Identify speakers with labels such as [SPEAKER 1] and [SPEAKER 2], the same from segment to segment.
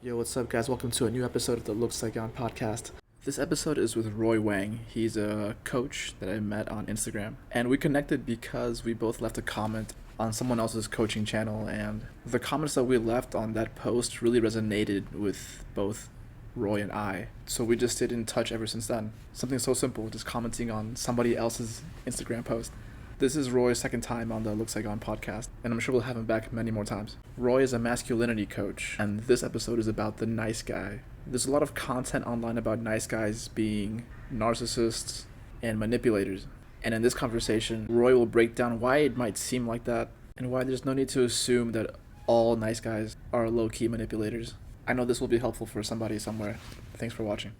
[SPEAKER 1] Yo, what's up, guys? Welcome to a new episode of the Looks Like On podcast. This episode is with Roy Wang. He's a coach that I met on Instagram. And we connected because we both left a comment on someone else's coaching channel. And the comments that we left on that post really resonated with both Roy and I. So we just stayed in touch ever since then. Something so simple, just commenting on somebody else's Instagram post. This is Roy's second time on the Looks Like On podcast, and I'm sure we'll have him back many more times. Roy is a masculinity coach, and this episode is about the nice guy. There's a lot of content online about nice guys being narcissists and manipulators. And in this conversation, Roy will break down why it might seem like that, and why there's no need to assume that all nice guys are low-key manipulators. I know this will be helpful for somebody somewhere. Thanks for watching.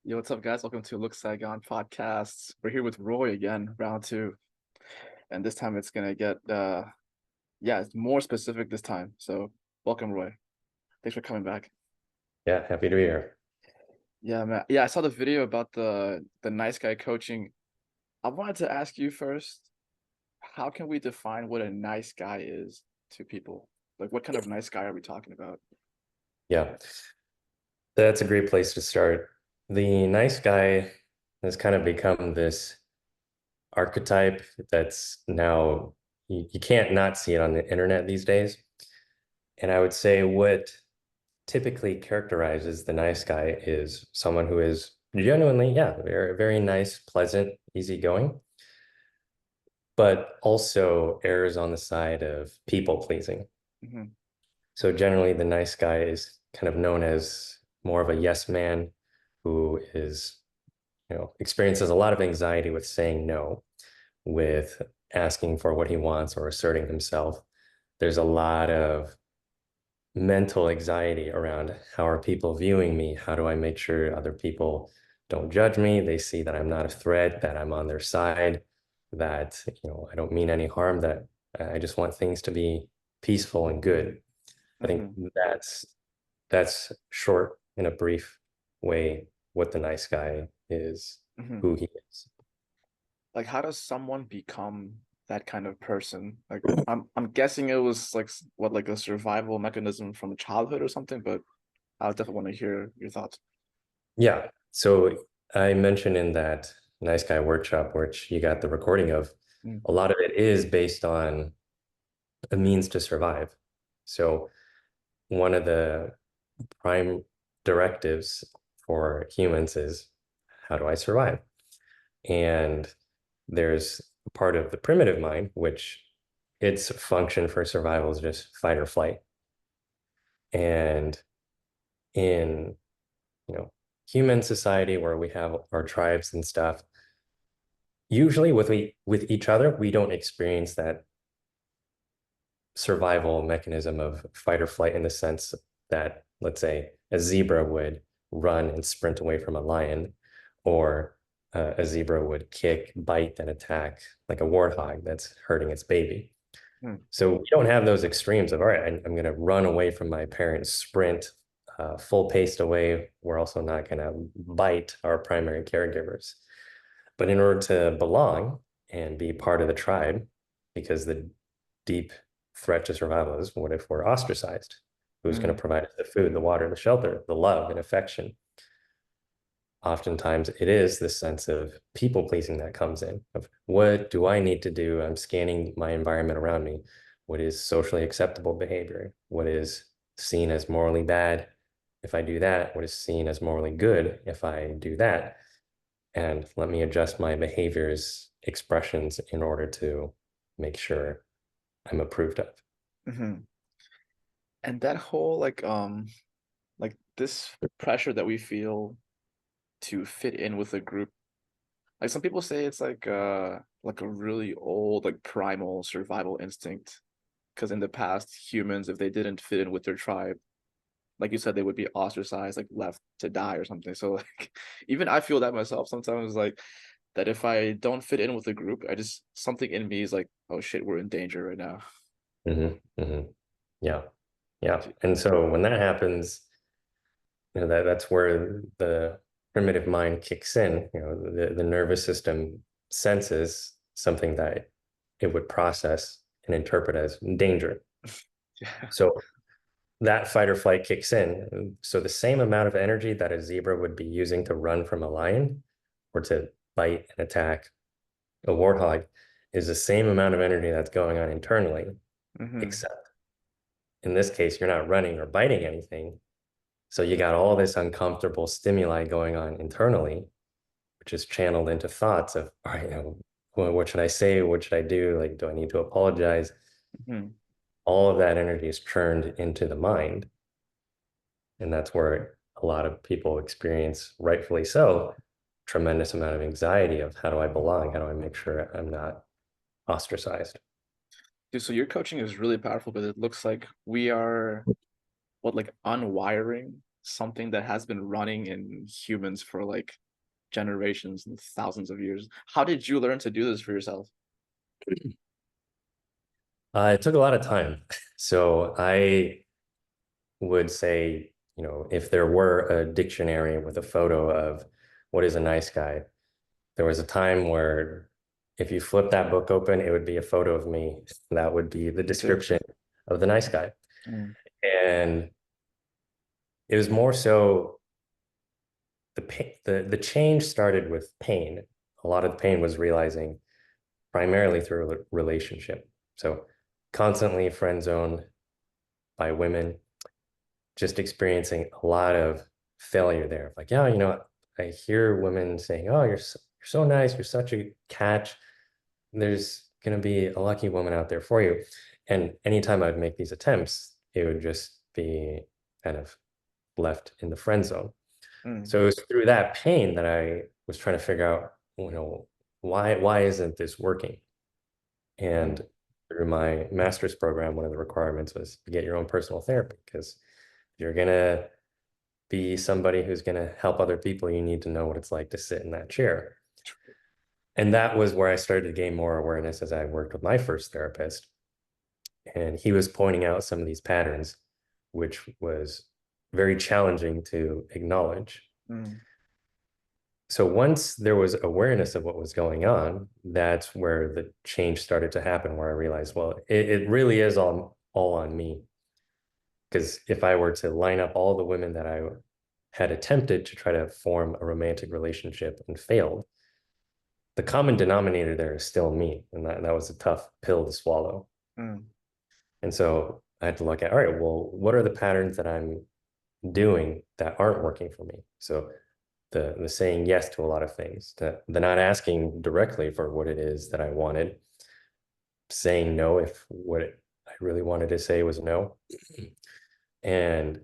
[SPEAKER 1] Yo, what's up, guys? Welcome to Looks Like On podcasts. We're here with Roy again, round two, and this time it's gonna get it's more specific this time. So, welcome, Roy. Thanks for coming back.
[SPEAKER 2] Yeah, happy to be here.
[SPEAKER 1] Yeah, man. Yeah, I saw the video about the nice guy coaching. I wanted to ask you first, how can we define what a nice guy is to people? Like, what kind of nice guy are we talking about?
[SPEAKER 2] Yeah, that's a great place to start. The nice guy has kind of become this archetype that's now, you can't not see it on the internet these days. And I would say what typically characterizes the nice guy is someone who is genuinely, very, very nice, pleasant, easygoing, but also errs on the side of people pleasing.
[SPEAKER 1] Mm-hmm.
[SPEAKER 2] So generally, the nice guy is kind of known as more of a yes man who is, experiences a lot of anxiety with saying no, with asking for what he wants or asserting himself. There's a lot of mental anxiety around how are people viewing me? How do I make sure other people don't judge me? They see that I'm not a threat, that I'm on their side, that, I don't mean any harm, that I just want things to be peaceful and good. I think that's short in a brief way what the nice guy is,
[SPEAKER 1] Mm-hmm.
[SPEAKER 2] who he is.
[SPEAKER 1] Like, how does someone become that kind of person? Like, I'm guessing it was like a survival mechanism from childhood or something, but I definitely want to hear your thoughts.
[SPEAKER 2] Yeah. So I mentioned in that nice guy workshop, which you got the recording of,
[SPEAKER 1] Mm.
[SPEAKER 2] a lot of it is based on a means to survive. So one of the prime directives for humans is, how do I survive? And there's a part of the primitive mind, which its function for survival is just fight or flight. And in, human society where we have our tribes and stuff, usually with each other, we don't experience that survival mechanism of fight or flight in the sense that, let's say, a zebra would run and sprint away from a lion, or a zebra would kick, bite, and attack like a warthog that's hurting its baby. So we don't have those extremes of, all right, I'm going to run away from my parents, sprint full paced away. We're also not going to bite our primary caregivers. But in order to belong and be part of the tribe, because the deep threat to survival is, what if we're ostracized? Who's going to provide us the food, the water, the shelter, the love and affection? Oftentimes it is this sense of people pleasing that comes in, of what do I need to do? I'm scanning my environment around me. What is socially acceptable behavior? What is seen as morally bad if I do that? What is seen as morally good if I do that? And let me adjust my behaviors, expressions in order to make sure I'm approved of.
[SPEAKER 1] Mm-hmm. And that whole like this pressure that we feel to fit in with a group. Like, some people say it's like a really old, like, primal survival instinct. Because in the past, humans, if they didn't fit in with their tribe, like you said, they would be ostracized, like left to die or something. So like, even I feel that myself sometimes, like, that if I don't fit in with a group, I just, something in me is like, oh shit, we're in danger right now.
[SPEAKER 2] Hmm. Yeah. Yeah. And so when that happens, that's where the primitive mind kicks in. The nervous system senses something that it would process and interpret as danger.
[SPEAKER 1] Yeah.
[SPEAKER 2] So that fight or flight kicks in. So the same amount of energy that a zebra would be using to run from a lion or to bite and attack a warthog is the same amount of energy that's going on internally,
[SPEAKER 1] Hmm.
[SPEAKER 2] except in this case, you're not running or biting anything. So you got all this uncomfortable stimuli going on internally, which is channeled into thoughts of, all right, what should I say? What should I do? Like, do I need to apologize?
[SPEAKER 1] Hmm.
[SPEAKER 2] All of that energy is churned into the mind. And that's where a lot of people experience, rightfully so, tremendous amount of anxiety of how do I belong? How do I make sure I'm not ostracized?
[SPEAKER 1] Dude, so your coaching is really powerful, but it looks like we are what like unwiring something that has been running in humans for like generations and thousands of years. How did you learn to do this for yourself?
[SPEAKER 2] It took a lot of time. So I would say, if there were a dictionary with a photo of what is a nice guy, there was a time where if you flip that book open, it would be a photo of me. That would be the
[SPEAKER 1] Me too.
[SPEAKER 2] description of the nice guy.
[SPEAKER 1] Mm,
[SPEAKER 2] And it was more so the change started with pain. A lot of the pain was realizing primarily through a relationship. So constantly friend zoned by women, just experiencing a lot of failure there. Like, yeah, I hear women saying, "Oh, you're so nice. You're such a catch. There's going to be a lucky woman out there for you." And anytime I'd make these attempts, it would just be kind of left in the friend zone.
[SPEAKER 1] mm,
[SPEAKER 2] So it was through that pain that I was trying to figure out, why isn't this working?
[SPEAKER 1] mm.
[SPEAKER 2] And through my master's program, one of the requirements was to get your own personal therapy because you're gonna be somebody who's gonna help other people, you need to know what it's like to sit in that chair. And that was where I started to gain more awareness as I worked with my first therapist. And he was pointing out some of these patterns, which was very challenging to acknowledge.
[SPEAKER 1] Mm,
[SPEAKER 2] So once there was awareness of what was going on, that's where the change started to happen, where I realized, well, it really is all on me. Because if I were to line up all the women that I had attempted to try to form a romantic relationship and failed, the common denominator there is still me. And that was a tough pill to swallow.
[SPEAKER 1] mm,
[SPEAKER 2] And so I had to look at, all right, well, what are the patterns that I'm doing that aren't working for me? So the saying yes to a lot of things, the not asking directly for what it is that I wanted, saying no if I really wanted to say was no. And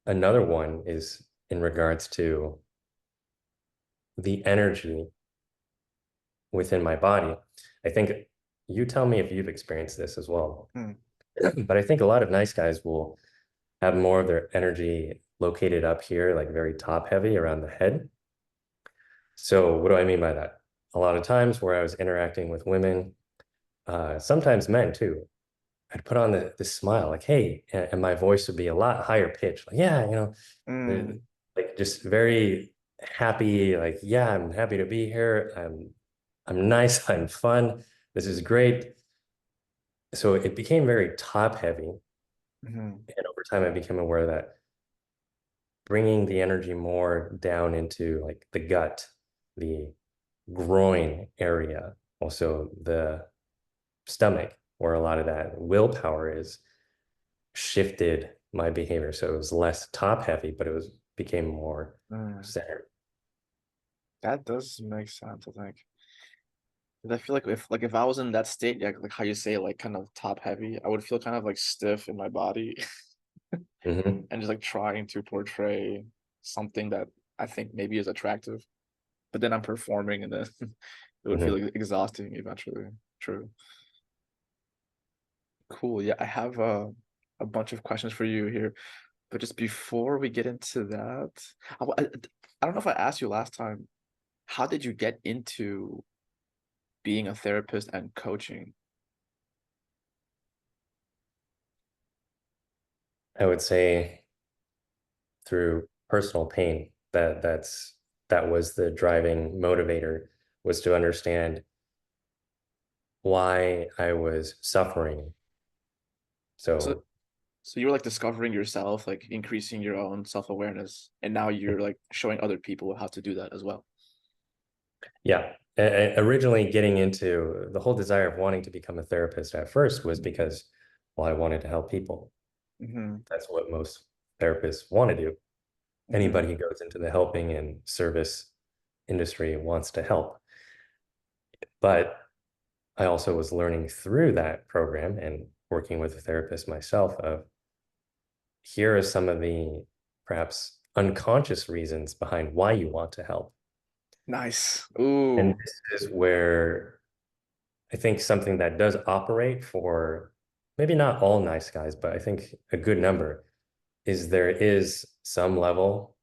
[SPEAKER 2] another one is in regards to the energy within my body. I think you tell me if you've experienced this as well.
[SPEAKER 1] mm,
[SPEAKER 2] But I think a lot of nice guys will have more of their energy located up here, like very top heavy around the head. So what do I mean by that? A lot of times where I was interacting with women, sometimes men too, I'd put on this smile, like, hey, and my voice would be a lot higher pitched. Like, yeah,
[SPEAKER 1] mm,
[SPEAKER 2] like just very happy, like, yeah, I'm happy to be here. I'm nice, I'm fun. This is great. So it became very top heavy.
[SPEAKER 1] mm,
[SPEAKER 2] And over time, I became aware that bringing the energy more down into like the gut, the groin area, also the stomach, where a lot of that willpower is, shifted my behavior. So it was less top heavy, but it was became more
[SPEAKER 1] mm.
[SPEAKER 2] centered.
[SPEAKER 1] That does make sense, I think. 'Cause I feel like if I was in that state, yeah, like how you say, like kind of top heavy, I would feel kind of like stiff in my body
[SPEAKER 2] Hmm.
[SPEAKER 1] and just like trying to portray something that I think maybe is attractive, but then I'm performing and then it would feel
[SPEAKER 2] Hmm.
[SPEAKER 1] like exhausting eventually. True. Cool. Yeah, I have a bunch of questions for you here, but just before we get into that, I don't know if I asked you last time, how did you get into being a therapist and coaching?
[SPEAKER 2] I would say through personal pain. That was the driving motivator, was to understand why I was suffering.
[SPEAKER 1] So
[SPEAKER 2] So
[SPEAKER 1] so you're like discovering yourself, like increasing your own self-awareness, and now you're like showing other people how to do that as well.
[SPEAKER 2] yeah, originally getting into the whole desire of wanting to become a therapist at first was because, well, I wanted to help people.
[SPEAKER 1] Mm-hmm.
[SPEAKER 2] That's what most therapists want to do.
[SPEAKER 1] Mm-hmm.
[SPEAKER 2] Anybody who goes into the helping and service industry wants to help. But I also was learning through that program and working with a therapist myself of, here are some of the perhaps unconscious reasons behind why you want to help.
[SPEAKER 1] Nice.
[SPEAKER 2] And
[SPEAKER 1] Ooh.
[SPEAKER 2] this is where I think something that does operate for maybe not all nice guys, but I think a good number is there is some level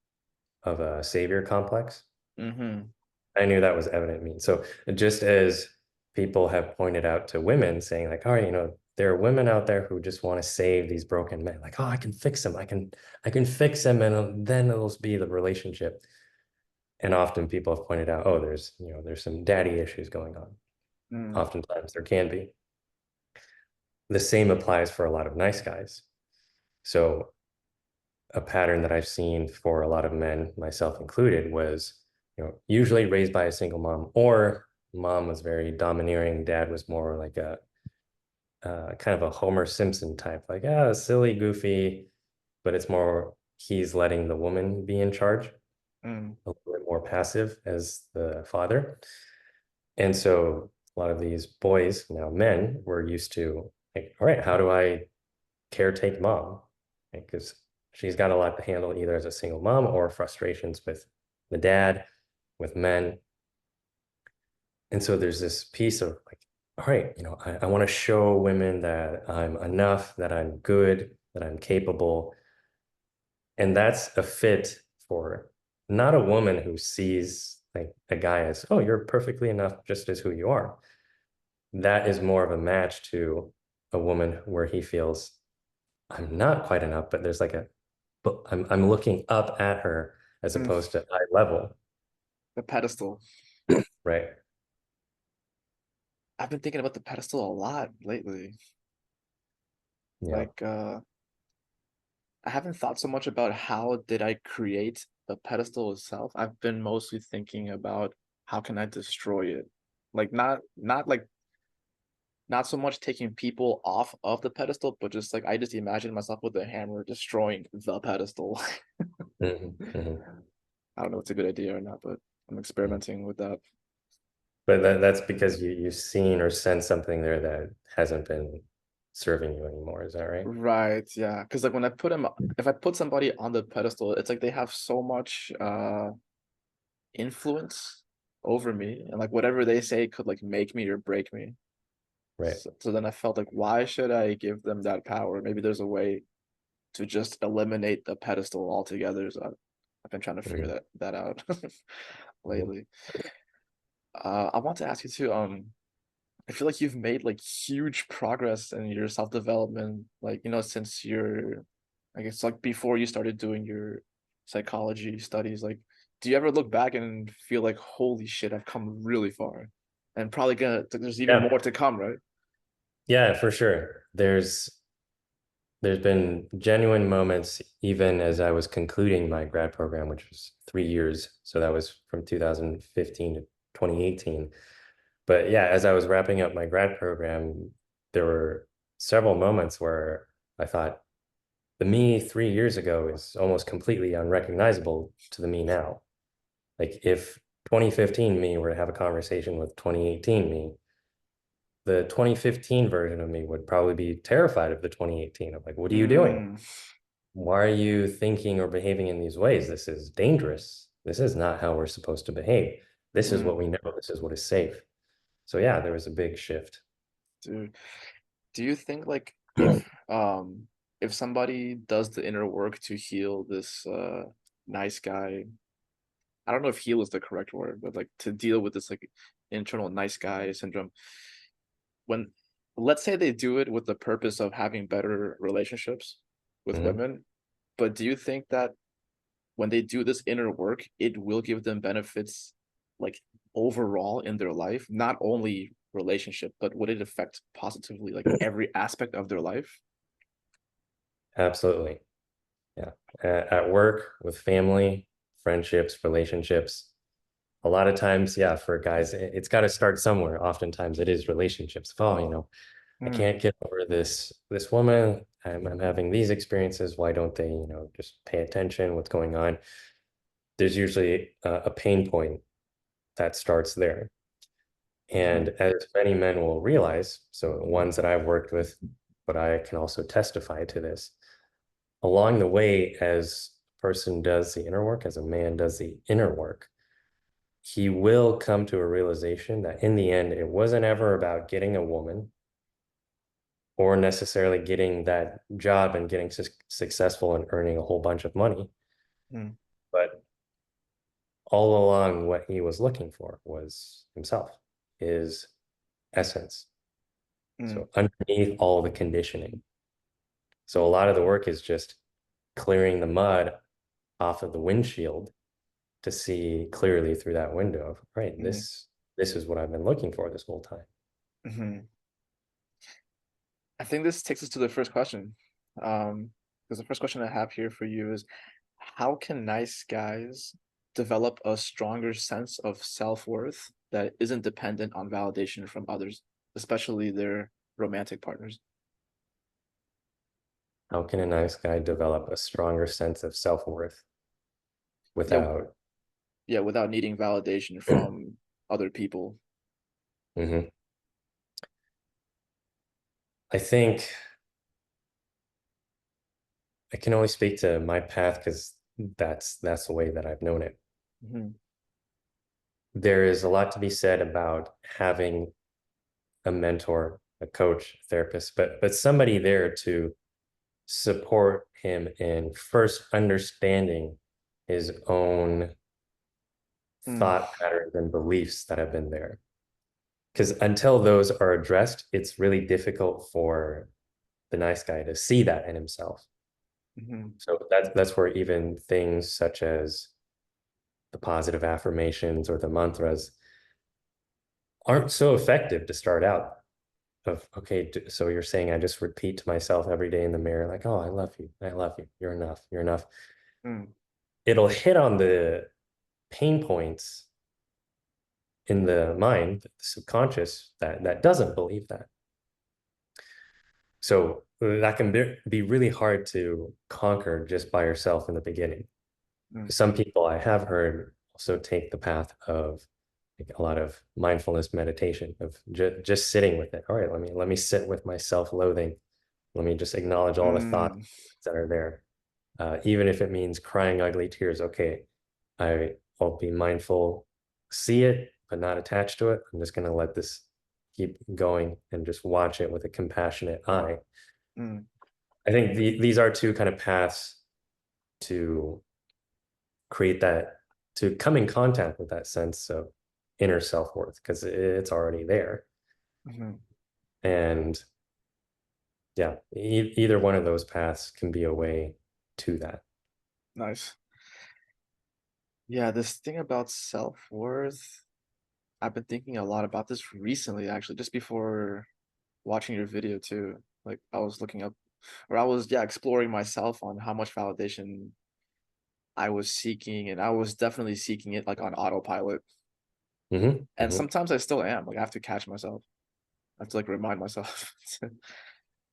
[SPEAKER 2] of a savior complex.
[SPEAKER 1] Mm-hmm.
[SPEAKER 2] I knew that was evident in me. So just as people have pointed out to women saying like, all right, there are women out there who just want to save these broken men. Like, oh, I can fix them. I can fix them and then it'll be the relationship. And often people have pointed out, oh, there's some daddy issues going on.
[SPEAKER 1] Mm.
[SPEAKER 2] Oftentimes there can be. The same applies for a lot of nice guys. So a pattern that I've seen for a lot of men, myself included, was, usually raised by a single mom, or mom was very domineering, dad was more like a kind of a Homer Simpson type, like, silly, goofy, but it's more he's letting the woman be in charge,
[SPEAKER 1] Mm.
[SPEAKER 2] a little bit more passive as the father. And so a lot of these boys, now men, were used to, like, all right, how do I caretake mom? Because she's got a lot to handle either as a single mom or frustrations with the dad, with men. And so there's this piece of like, all right, I want to show women that I'm enough, that I'm good, that I'm capable. And that's a fit for not a woman who sees like a guy as, oh, you're perfectly enough just as who you are. That is more of a match to a woman where he feels I'm not quite enough, but there's like but I'm looking up at her as
[SPEAKER 1] Mm.
[SPEAKER 2] opposed to eye level,
[SPEAKER 1] The pedestal.
[SPEAKER 2] right?
[SPEAKER 1] I've been thinking about the pedestal a lot lately.
[SPEAKER 2] Yeah.
[SPEAKER 1] Like, I haven't thought so much about how did I create the pedestal itself. I've been mostly thinking about how can I destroy it. Like not so much taking people off of the pedestal, but just like I just imagine myself with a hammer destroying the pedestal.
[SPEAKER 2] Mhm, mhm,
[SPEAKER 1] I don't know if it's a good idea or not, but I'm
[SPEAKER 2] mhm.
[SPEAKER 1] experimenting with that.
[SPEAKER 2] But that's because you've seen or sensed something there that hasn't been serving you anymore. Is that right?
[SPEAKER 1] Right, yeah. Because like when I put him, if I put somebody on the pedestal, it's like they have so much influence over me, and like whatever they say could like make me or break me.
[SPEAKER 2] Right.
[SPEAKER 1] So then I felt like, why should I give them that power? Maybe there's a way to just eliminate the pedestal altogether. So I've been trying to figure
[SPEAKER 2] Mhm,
[SPEAKER 1] that out
[SPEAKER 2] mhm.
[SPEAKER 1] lately. I want to ask you too. I feel like you've made like huge progress in your self-development, like, since you're, I guess, like before you started doing your psychology studies. Like, do you ever look back and feel like, holy shit, I've come really far, and probably there's even
[SPEAKER 2] Yeah.
[SPEAKER 1] more to come, right?
[SPEAKER 2] Yeah, for sure. There's been genuine moments, even as I was concluding my grad program, which was 3 years. So that was from 2015 to 2018. But yeah, as I was wrapping up my grad program, there were several moments where I thought the me 3 years ago is almost completely unrecognizable to the me now. Like if 2015 me were to have a conversation with 2018 me, the 2015 version of me would probably be terrified of the 2018. I'm like, what are you doing?
[SPEAKER 1] Mm,
[SPEAKER 2] Why are you thinking or behaving in these ways? This is dangerous. This is not how we're supposed to behave. This is what
[SPEAKER 1] mm,
[SPEAKER 2] we know. This is what is safe. So yeah, there was a big shift.
[SPEAKER 1] dude. Do you think like if somebody does the inner work to heal this nice guy, I don't know if heal is the correct word, but like to deal with this like internal nice guy syndrome, when let's say they do it with the purpose of having better relationships with
[SPEAKER 2] Mhm.
[SPEAKER 1] women. But do you think that when they do this inner work, it will give them benefits like overall in their life, not only relationship, but would it affect positively like every aspect of their life?
[SPEAKER 2] Absolutely. Yeah. At work, with family, friendships, relationships. A lot of times, yeah, for guys, it's got to start somewhere. Oftentimes it is relationships. Oh, I
[SPEAKER 1] Mm,
[SPEAKER 2] can't get over this woman. I'm having these experiences. Why don't they, just pay attention? What's going on? There's usually a pain point that starts there. And
[SPEAKER 1] mhm,
[SPEAKER 2] as many men will realize, so ones that I've worked with, but I can also testify to this, along the way, as a person does the inner work, as a man does the inner work, he will come to a realization that in the end, it wasn't ever about getting a woman or necessarily getting that job and getting successful and earning a whole bunch of money.
[SPEAKER 1] mm,
[SPEAKER 2] But all along, what he was looking for was himself, his essence.
[SPEAKER 1] mm,
[SPEAKER 2] So underneath all the conditioning. So a lot of the work is just clearing the mud off of the windshield to see clearly through that window of, right,
[SPEAKER 1] mm,
[SPEAKER 2] this is what I've been looking for this whole time.
[SPEAKER 1] mhm. I think this takes us to the first question. Because the first question I have here for you is how can nice guys develop a stronger sense of self-worth that isn't dependent on validation from others, especially their romantic partners?
[SPEAKER 2] How can a nice guy develop a stronger sense of self-worth
[SPEAKER 1] Yeah,
[SPEAKER 2] without
[SPEAKER 1] yeah, without needing validation from other people.
[SPEAKER 2] Mhm. I think I can only speak to my path because that's the way that I've known it.
[SPEAKER 1] Mhm,
[SPEAKER 2] There is a lot to be said about having a mentor, a coach, a therapist, but somebody there to support him in first understanding his own
[SPEAKER 1] mm,
[SPEAKER 2] thought patterns and beliefs that have been there. Because until those are addressed, it's really difficult for the nice guy to see that in himself.
[SPEAKER 1] mhm,
[SPEAKER 2] So that's where even things such as the positive affirmations or the mantras aren't so effective to start out. Of okay, so you're saying I just repeat to myself every day in the mirror, like, oh, I love you, you're enough, you're enough.
[SPEAKER 1] mm,
[SPEAKER 2] It'll hit on the pain points in the mind, the subconscious that doesn't believe that. So that can be really hard to conquer just by yourself in the beginning.
[SPEAKER 1] mm,
[SPEAKER 2] Some people I have heard also take the path of like a lot of mindfulness meditation of just sitting with it. All right, let me sit with my self-loathing. Let me just acknowledge all the thoughts
[SPEAKER 1] mm,
[SPEAKER 2] that are there, even if it means crying ugly tears. Okay, I'll be mindful, see it, but not attached to it. I'm just gonna let this keep going and just watch it with a compassionate eye.
[SPEAKER 1] mm.
[SPEAKER 2] I think these are two kind of paths to create that, to come in contact with that sense of inner self-worth because it's already there.
[SPEAKER 1] Mhm.
[SPEAKER 2] And yeah, either one of those paths can be a way to that.
[SPEAKER 1] Nice. Yeah, this thing about self-worth, I've been thinking a lot about this recently, actually, just before watching your video too. Like I was looking up or I was, yeah, exploring myself on how much validation I was seeking, and I was definitely seeking it like on autopilot.
[SPEAKER 2] Hmm.
[SPEAKER 1] And
[SPEAKER 2] Hmm.
[SPEAKER 1] sometimes I still am. Like I have to catch myself. I have to like remind myself.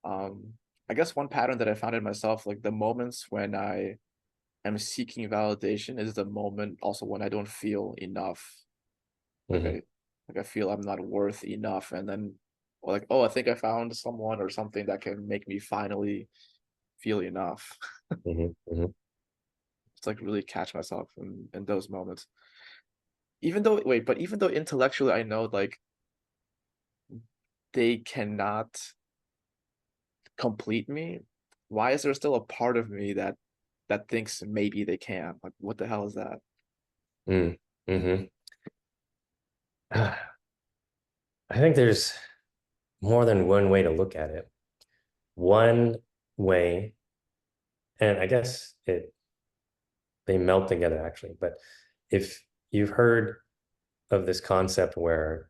[SPEAKER 1] um, I guess one pattern that I found in myself, like the moments when I am seeking validation is the moment also when I don't feel enough. Like
[SPEAKER 2] Hmm.
[SPEAKER 1] I feel I'm not worth enough. And then like, oh, I think I found someone or something that can make me finally feel enough.
[SPEAKER 2] Hmm. Hmm.
[SPEAKER 1] It's like really catch myself in those moments. Even though wait, but even though intellectually I know like they cannot complete me, why is there still a part of me that thinks maybe they can? Like what the hell is that?
[SPEAKER 2] Mm. Hmm. I think there's more than one way to look at it. One way And I guess they melt together actually. But if you've heard of this concept where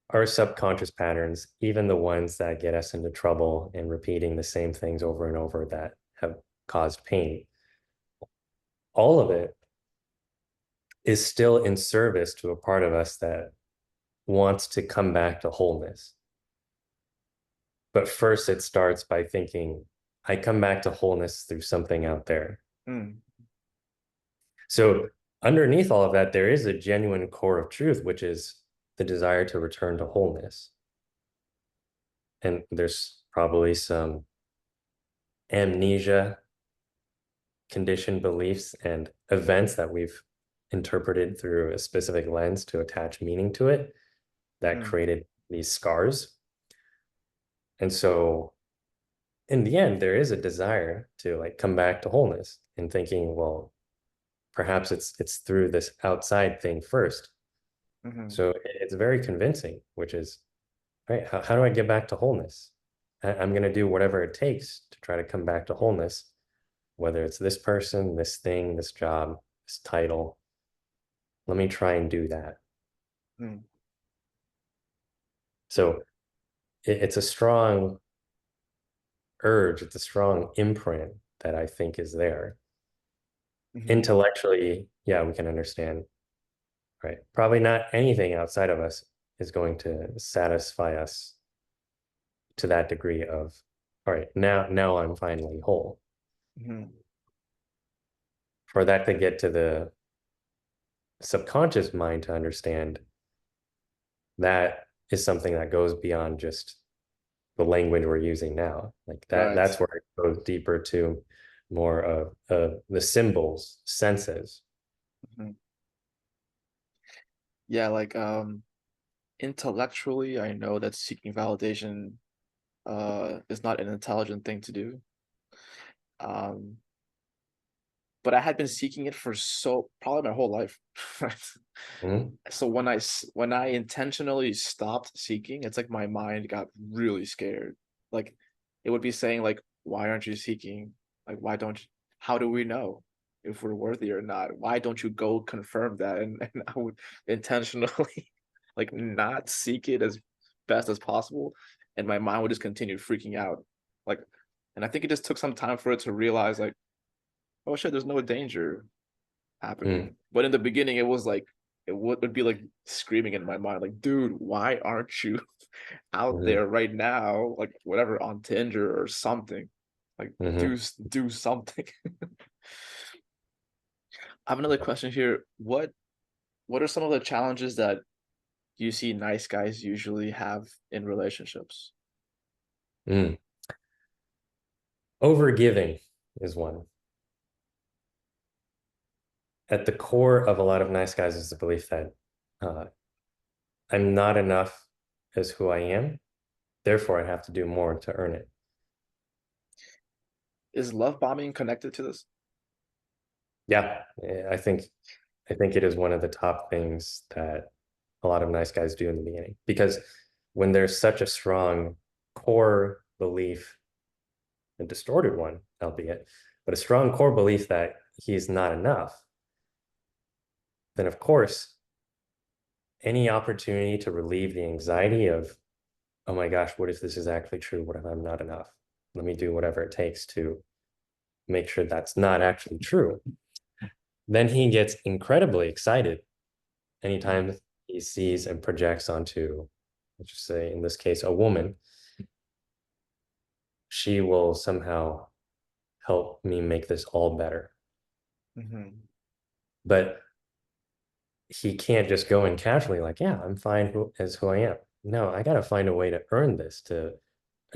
[SPEAKER 2] our subconscious patterns, even the ones that get us into trouble and repeating the same things over and over that have caused pain, all of it is still in service to a part of us that wants to come back to wholeness. But first, it starts by thinking, I come back to wholeness through something out there.
[SPEAKER 1] Mm.
[SPEAKER 2] So, underneath all of that, there is a genuine core of truth, which is the desire to return to wholeness. And there's probably some amnesia, conditioned beliefs, and events that we've interpreted through a specific lens to attach meaning to it that
[SPEAKER 1] Mm.
[SPEAKER 2] created these scars. And so, in the end, there is a desire to like come back to wholeness and thinking, well, perhaps it's through this outside thing first.
[SPEAKER 1] Mm-hmm.
[SPEAKER 2] So it's very convincing, which is, right, how do I get back to wholeness? I'm going to do whatever it takes to try to come back to wholeness, whether it's this person, this thing, this job, this title. Let me try and do that.
[SPEAKER 1] Mm.
[SPEAKER 2] So it's a strong urge, it's a strong imprint that I think is there.
[SPEAKER 1] Mm-hmm.
[SPEAKER 2] Intellectually, yeah, we can understand, right? Probably not anything outside of us is going to satisfy us to that degree of, all right, now I'm finally whole.
[SPEAKER 1] Mm-hmm.
[SPEAKER 2] For that to get to the subconscious mind to understand, that is something that goes beyond just the language we're using now. Like
[SPEAKER 1] Right.
[SPEAKER 2] that's where it goes deeper to more of the symbols, senses.
[SPEAKER 1] Mm-hmm. Yeah, like intellectually, I know that seeking validation is not an intelligent thing to do. Um, but I had been seeking it for so probably my whole life. Right?
[SPEAKER 2] Mhm.
[SPEAKER 1] So when I intentionally stopped seeking, it's like my mind got really scared. Like it would be saying like, why aren't you seeking? Like why don't you, how do we know if we're worthy or not? Why don't you go confirm that? And I would intentionally like not seek it as best as possible. And my mind would just continue freaking out. Like, and I think it just took some time for it to realize like, oh shit, there's no danger
[SPEAKER 2] Mm,
[SPEAKER 1] happening. But in the beginning, it was like it would be like screaming in my mind, like, dude, why aren't you out
[SPEAKER 2] mhm,
[SPEAKER 1] there right now? Like whatever on Tinder or something. Like
[SPEAKER 2] mhm,
[SPEAKER 1] do something. I have another question here. What are some of the challenges that you see nice guys usually have in relationships?
[SPEAKER 2] mm. Overgiving is one. At the core of a lot of nice guys is the belief that uh, I'm not enough as who I am, therefore I have to do more to earn it.
[SPEAKER 1] Is love bombing connected to this?
[SPEAKER 2] Yeah, I think it is one of the top things that a lot of nice guys do in the beginning because when there's such a strong core belief, a distorted one, albeit, but a strong core belief that he's not enough, then of course, any opportunity to relieve the anxiety of, oh my gosh, what if this is actually true? What if I'm not enough? Let me do whatever it takes to make sure that's not actually true. Then he gets incredibly excited
[SPEAKER 1] Mm.
[SPEAKER 2] anytime he sees and projects onto, let's just say in this case, a woman, she will somehow help me make this all better.
[SPEAKER 1] Mm-hmm.
[SPEAKER 2] But he can't just go in casually like, yeah, I'm fine as who I am. No, I got to find a way to earn this, to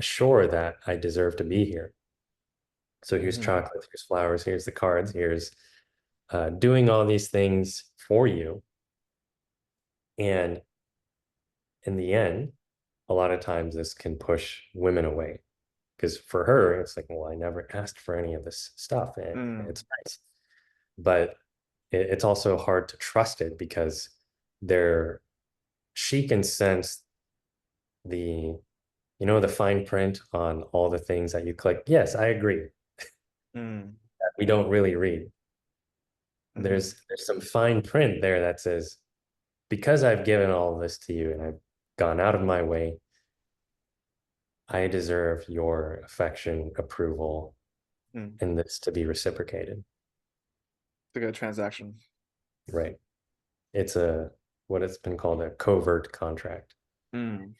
[SPEAKER 2] assure that I deserve to be here. So here's
[SPEAKER 1] Mm-hmm.
[SPEAKER 2] chocolates, here's flowers, here's the cards, here's doing all these things for you. And in the end, a lot of times this can push women away because for her, it's like, well, I never asked for any of this stuff. And
[SPEAKER 1] Mm.
[SPEAKER 2] it's nice. But it's also hard to trust it because there she can sense the you know, the fine print on all the things that you click. Yes, I agree.
[SPEAKER 1] Mm,
[SPEAKER 2] That we don't really read.
[SPEAKER 1] mm-hmm,
[SPEAKER 2] There's some fine print there that says, because I've given all this to you and I've gone out of my way, I deserve your affection, approval,
[SPEAKER 1] mm.
[SPEAKER 2] and this to be reciprocated.
[SPEAKER 1] Like a transaction.
[SPEAKER 2] Right. It's a what it's been called a covert contract.
[SPEAKER 1] Mm.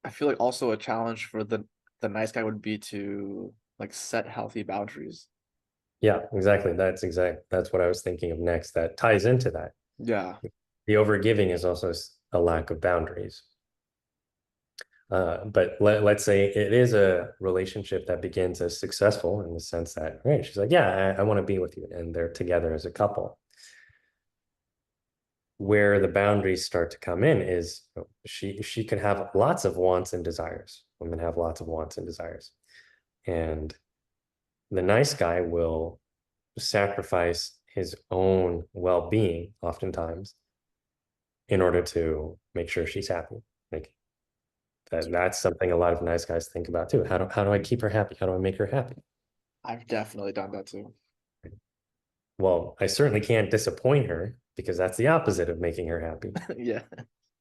[SPEAKER 1] I feel like also a challenge for the nice guy would be to like set healthy boundaries.
[SPEAKER 2] Yeah, exactly. That's what I was thinking of next. That ties into that.
[SPEAKER 1] Yeah.
[SPEAKER 2] The overgiving is also a lack of boundaries. But let's say it is a relationship that begins as successful in the sense that, right, she's like, yeah, I want to be with you. And they're together as a couple. Where the boundaries start to come in is she could have lots of wants and desires. Women have lots of wants and desires. And the nice guy will sacrifice his own well-being oftentimes in order to make sure she's happy. Like that's something a lot of nice guys think about too. How do I keep her happy? How do I make her happy?
[SPEAKER 1] I've definitely done that too.
[SPEAKER 2] Well, I certainly can't disappoint her because that's the opposite of making her happy.
[SPEAKER 1] Yeah.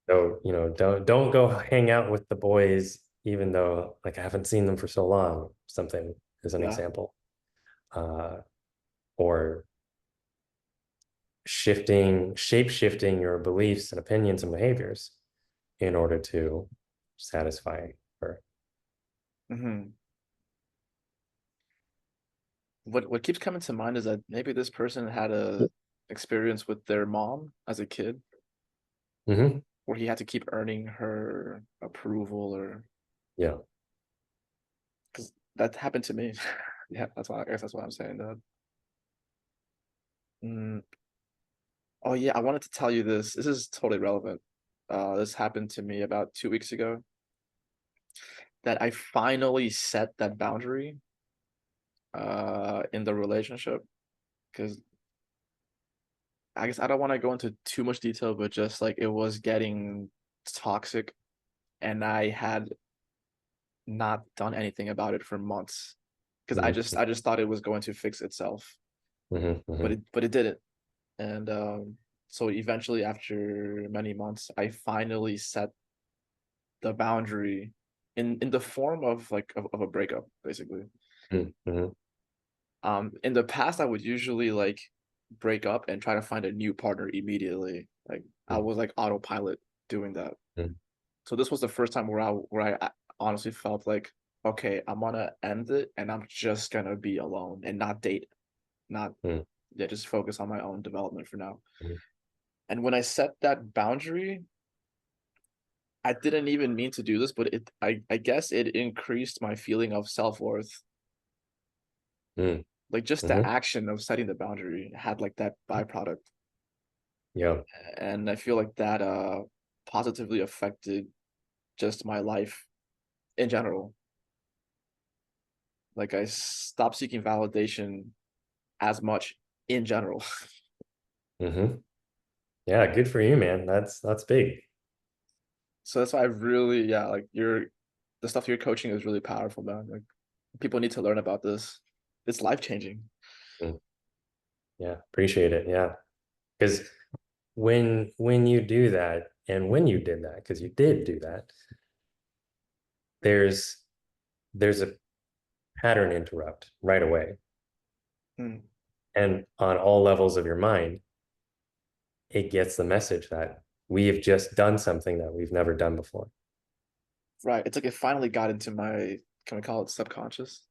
[SPEAKER 2] So, you know, don't go hang out with the boys, even though like I haven't seen them for so long, something as an
[SPEAKER 1] Yeah.
[SPEAKER 2] example. Or shape shifting your beliefs and opinions and behaviors in order to satisfy her.
[SPEAKER 1] Hmm. What keeps coming to mind is that maybe this person had a experience with their mom as a kid
[SPEAKER 2] Mm-hmm.
[SPEAKER 1] where he had to keep earning her approval or
[SPEAKER 2] Yeah.
[SPEAKER 1] because that happened to me. Yeah, that's why I guess that's what I'm saying. That. Mm, oh yeah, I wanted to tell you this. This is totally relevant. This happened to me about 2 weeks ago that I finally set that boundary in the relationship because I guess I don't want to go into too much detail, but just like it was getting toxic and I had not done anything about it for months because I
[SPEAKER 2] Mm-hmm.
[SPEAKER 1] just I just thought it was going to fix itself,
[SPEAKER 2] Mm-hmm.
[SPEAKER 1] but
[SPEAKER 2] Mm-hmm.
[SPEAKER 1] it didn't. And so eventually, after many months, I finally set the boundary in the form of like of a breakup, basically.
[SPEAKER 2] Mm-hmm.
[SPEAKER 1] In the past, I would usually like break up and try to find a new partner immediately. Like I was like autopilot doing that.
[SPEAKER 2] Mm-hmm.
[SPEAKER 1] So this was the first time where I honestly felt like, okay, I'm gonna end it and I'm just gonna be alone and not date, not yeah, just focus on my own development for now.
[SPEAKER 2] Mm-hmm.
[SPEAKER 1] And when I set that boundary, I didn't even mean to do this, but I guess it increased my feeling of self-worth. Like just the
[SPEAKER 2] Mm-hmm.
[SPEAKER 1] action of setting the boundary had like that byproduct.
[SPEAKER 2] Yeah.
[SPEAKER 1] And I feel like that positively affected just my life in general. Like I stopped seeking validation as much in general.
[SPEAKER 2] Mm-hmm. Yeah. Good for you, man. That's big.
[SPEAKER 1] So that's why I really, yeah, like the stuff you're coaching is really powerful, man. Like people need to learn about this. It's life changing.
[SPEAKER 2] Mm. Yeah. Appreciate it. Yeah. Because when you do that, and when you did that, because you did do that, there's there's a pattern interrupt right away.
[SPEAKER 1] Mm.
[SPEAKER 2] And on all levels of your mind, it gets the message that we have just done something that we've never done before.
[SPEAKER 1] Right. It's like it finally got into my, can we call it subconscious?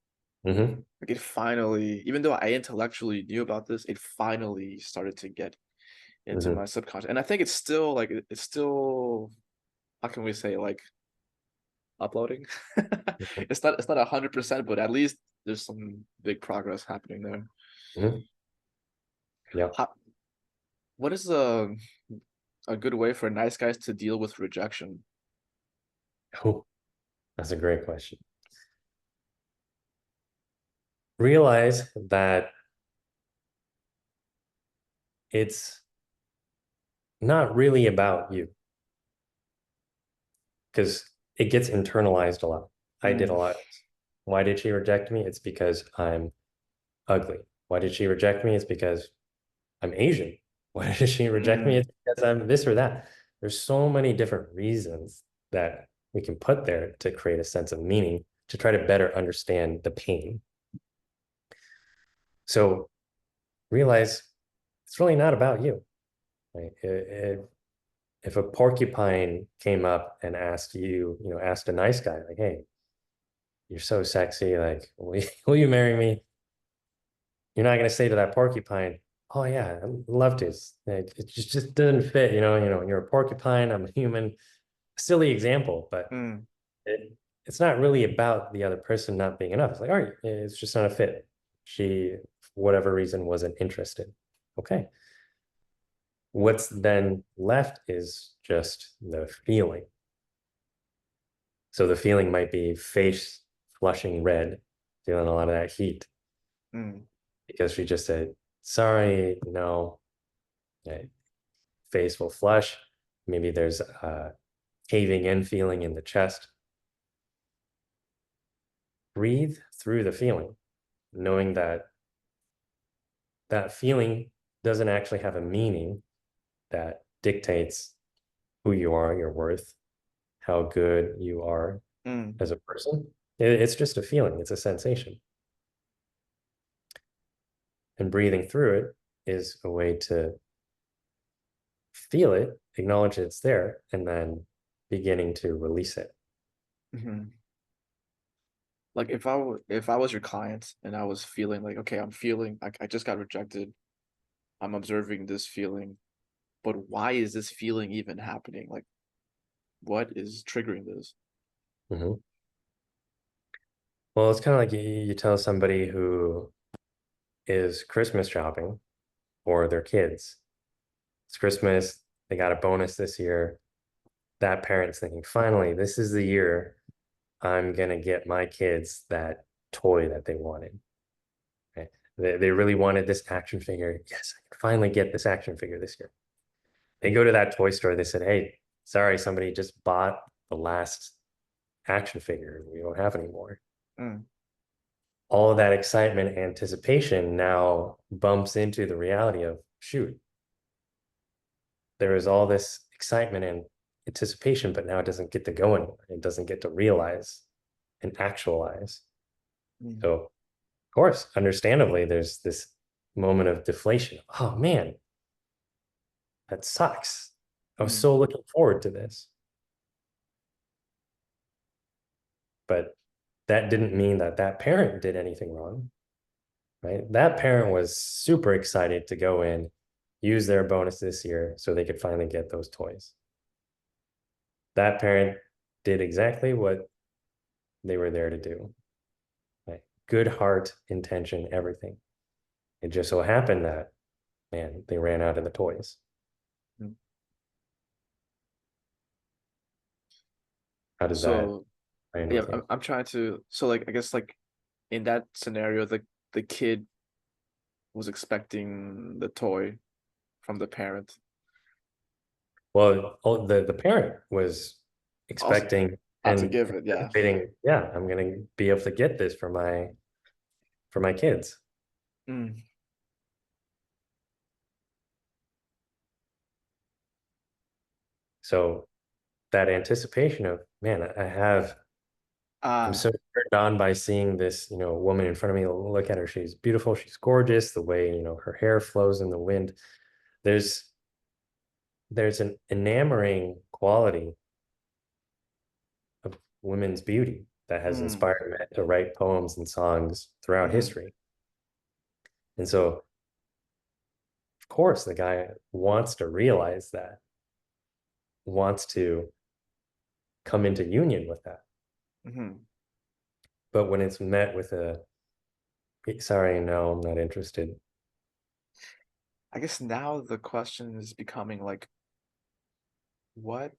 [SPEAKER 2] Mm-hmm.
[SPEAKER 1] Like it finally, even though I intellectually knew about this, it finally started to get into
[SPEAKER 2] Mm-hmm.
[SPEAKER 1] my subconscious. And I think it's still like it's still, how can we say, like uploading? It's not 100%, but at least there's some big progress happening there.
[SPEAKER 2] Mm-hmm. Yeah.
[SPEAKER 1] How, what is a good way for nice guys to deal with rejection?
[SPEAKER 2] Oh, that's a great question. Realize that it's not really about you. because it gets internalized a lot. I did a
[SPEAKER 1] Mm.
[SPEAKER 2] lot. Why did she reject me? It's because I'm ugly. Why did she reject me? It's because I'm Asian. Why did she reject me?
[SPEAKER 1] Mm.
[SPEAKER 2] It's because I'm this or that. There's so many different reasons that we can put there to create a sense of meaning to try to better understand the pain. So realize it's really not about you. Right? If a porcupine came up and asked you, asked a nice guy, like, hey, you're so sexy, like, will you marry me? You're not going to say to that porcupine, oh yeah, I'd love to. It just doesn't fit, you're a porcupine, I'm a human. Silly example, but
[SPEAKER 1] Mm.
[SPEAKER 2] it's not really about the other person not being enough. It's like, all right, it's just not a fit. She, for whatever reason, wasn't interested. Okay. What's then left is just the feeling. So the feeling might be face flushing red, feeling a lot of that heat
[SPEAKER 1] Mm.
[SPEAKER 2] because she just said, sorry, no, face will flush. Maybe there's a caving in feeling in the chest. Breathe through the feeling, knowing that that feeling doesn't actually have a meaning that dictates who you are, your worth, how good you are
[SPEAKER 1] Mm.
[SPEAKER 2] as a person. It's just a feeling, it's a sensation. And breathing through it is a way to feel it, acknowledge it's there, and then beginning to release it.
[SPEAKER 1] Mm-hmm. Like if I was your client and I was feeling like, okay, I'm feeling I just got rejected. I'm observing this feeling, but why is this feeling even happening? Like, what is triggering this?
[SPEAKER 2] Mhm. Well, it's kind of like you tell somebody who is Christmas shopping or their kids. It's Christmas, they got a bonus this year. That parent's thinking, finally, this is the year I'm gonna get my kids that toy that they wanted. Right? They really wanted this action figure. Yes, I can finally get this action figure this year. They go to that toy store. They said, hey, sorry, somebody just bought the last action figure. We don't have any more.
[SPEAKER 1] Mm.
[SPEAKER 2] All of that excitement, anticipation now bumps into the reality of, shoot, there is all this excitement and anticipation, but now it doesn't get to go anywhere. It doesn't get to realize and actualize.
[SPEAKER 1] Mm.
[SPEAKER 2] So, of course, understandably, there's this moment of deflation. Oh man, that sucks. I was
[SPEAKER 1] Mm.
[SPEAKER 2] so looking forward to this. But that didn't mean that that parent did anything wrong, right? That parent was super excited to go in, use their bonus this year so they could finally get those toys. That parent did exactly what they were there to do. Right? Good heart, intention, everything. It just so happened that, man, they ran out of the toys.
[SPEAKER 1] Mm.
[SPEAKER 2] How does that
[SPEAKER 1] So
[SPEAKER 2] land
[SPEAKER 1] yeah,
[SPEAKER 2] with you?
[SPEAKER 1] I'm trying to so like I guess like in that scenario, the kid was expecting the toy from the parent.
[SPEAKER 2] Well, the parent was
[SPEAKER 1] Also
[SPEAKER 2] expecting
[SPEAKER 1] had to
[SPEAKER 2] and
[SPEAKER 1] give it, yeah.
[SPEAKER 2] anticipating, yeah, I'm gonna be able to get this for my kids.
[SPEAKER 1] Mm.
[SPEAKER 2] So that anticipation of, man, I'm
[SPEAKER 1] Ah.
[SPEAKER 2] so turned on by seeing this, woman in front of me. Look at her. She's beautiful. She's gorgeous. The way, her hair flows in the wind. There's there's an enamoring quality of women's beauty that has
[SPEAKER 1] Mm.
[SPEAKER 2] inspired men to write poems and songs throughout
[SPEAKER 1] Mm-hmm.
[SPEAKER 2] history. And so, of course, the guy wants to realize that, wants to come into union with that.
[SPEAKER 1] Mm-hmm.
[SPEAKER 2] But when it's met with sorry, no, I'm not interested.
[SPEAKER 1] I guess now the question is becoming like, what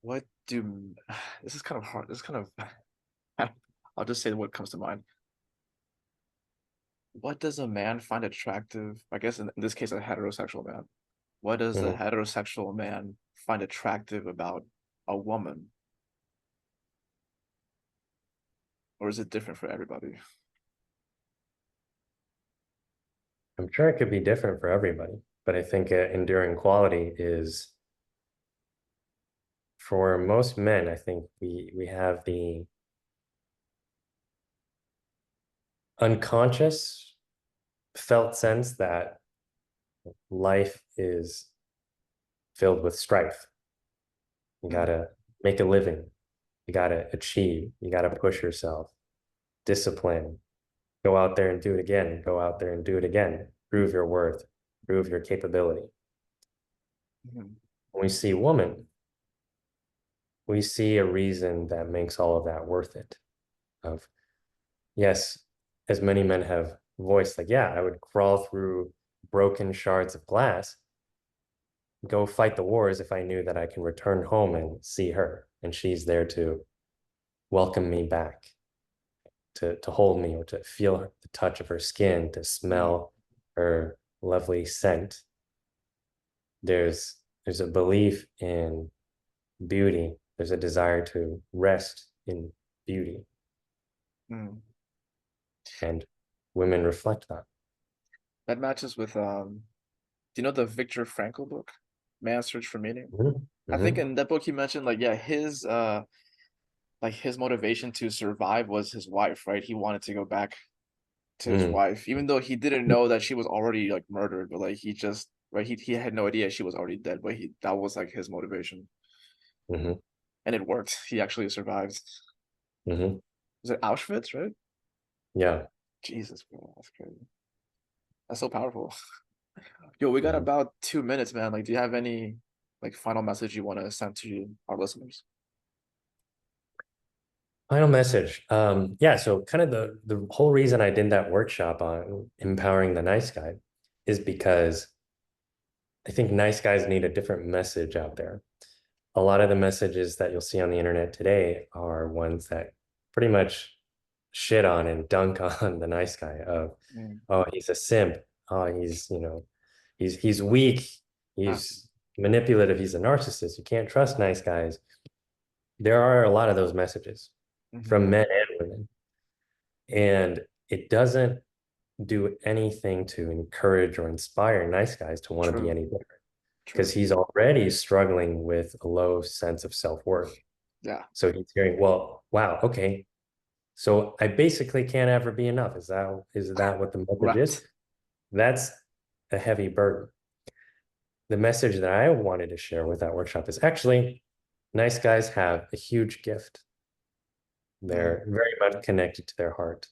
[SPEAKER 1] what do this is kind of hard. This is kind of I'll just say what comes to mind. What does a man find attractive? I guess in this case, a heterosexual man. What does a
[SPEAKER 2] Mhm.
[SPEAKER 1] heterosexual man find attractive about a woman, or is it different for everybody?
[SPEAKER 2] I'm sure it could be different for everybody, but I think enduring quality is for most men. I think we have the unconscious felt sense that life is filled with strife. You
[SPEAKER 1] Mm,
[SPEAKER 2] gotta make a living, you gotta achieve, you gotta push yourself, discipline, go out there and do it again, go out there and do it again, prove your worth, prove your capability.
[SPEAKER 1] mhm,
[SPEAKER 2] When we see woman, we see a reason that makes all of that worth it. Of yes, as many men have voiced, like, yeah, I would crawl through broken shards of glass, go fight the wars if I knew that I can return home and see her and she's there to welcome me back, to hold me or to feel the touch of her skin, to
[SPEAKER 1] mm,
[SPEAKER 2] smell her lovely scent. There's a belief in beauty. There's a desire to rest in beauty,
[SPEAKER 1] mm.
[SPEAKER 2] and women reflect that.
[SPEAKER 1] That matches with do you know the Viktor Frankl book, Man's Search for Meaning?
[SPEAKER 2] Mhm.
[SPEAKER 1] I think
[SPEAKER 2] Mhm.
[SPEAKER 1] in that book he mentioned like yeah, his like his motivation to survive was his wife, right? He wanted to go back to his
[SPEAKER 2] Mm.
[SPEAKER 1] wife, even though he didn't know that she was already like murdered, but like he just right, he had no idea she was already dead, but he that was like his motivation.
[SPEAKER 2] Mhm.
[SPEAKER 1] And it worked. He actually survived.
[SPEAKER 2] Mhm.
[SPEAKER 1] Was it Auschwitz, right?
[SPEAKER 2] Yeah.
[SPEAKER 1] Jesus, bro, that's crazy. That's so powerful. Yo, we got
[SPEAKER 2] Mhm.
[SPEAKER 1] about 2 minutes, man. Like, do you have any like final message you want to send to our listeners?
[SPEAKER 2] Final message. Yeah, so kind of the whole reason I did that workshop on empowering the nice guy is because I think nice guys need a different message out there. A lot of the messages that you'll see on the internet today are ones that pretty much shit on and dunk on the nice guy of,
[SPEAKER 1] Mm.
[SPEAKER 2] oh, he's a simp. Oh, he's weak.
[SPEAKER 1] Ah.
[SPEAKER 2] He's manipulative. He's a narcissist. You can't trust nice guys. There are a lot of those messages from
[SPEAKER 1] Hmm.
[SPEAKER 2] men and women. And it doesn't do anything to encourage or inspire nice guys to want to be
[SPEAKER 1] True,
[SPEAKER 2] any better because
[SPEAKER 1] true.
[SPEAKER 2] he's already struggling with a low sense of self-worth.
[SPEAKER 1] Yeah,
[SPEAKER 2] So he's hearing, well, wow, okay. So I basically can't ever be enough. Is that what the message is?
[SPEAKER 1] right.
[SPEAKER 2] That's a heavy burden. The message that I wanted to share with that workshop is actually nice guys have a huge gift.
[SPEAKER 1] Mm,
[SPEAKER 2] They're very much connected to their heart.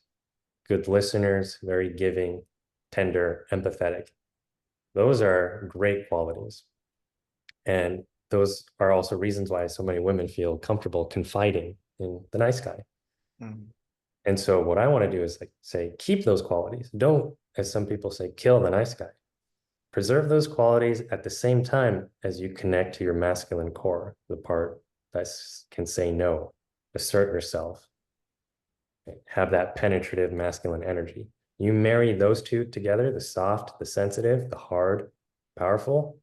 [SPEAKER 2] Good listeners, very giving, tender, empathetic. Those are great qualities. And those are also reasons why so many women feel comfortable confiding in the nice guy.
[SPEAKER 1] mm,
[SPEAKER 2] And so what I want to do is like say, keep those qualities. Don't, as some people say, kill the nice guy. Preserve those qualities at the same time as you connect to your masculine core, the part that can say no, assert yourself, have that penetrative masculine energy. You marry those two together, the soft, the sensitive, the hard, powerful,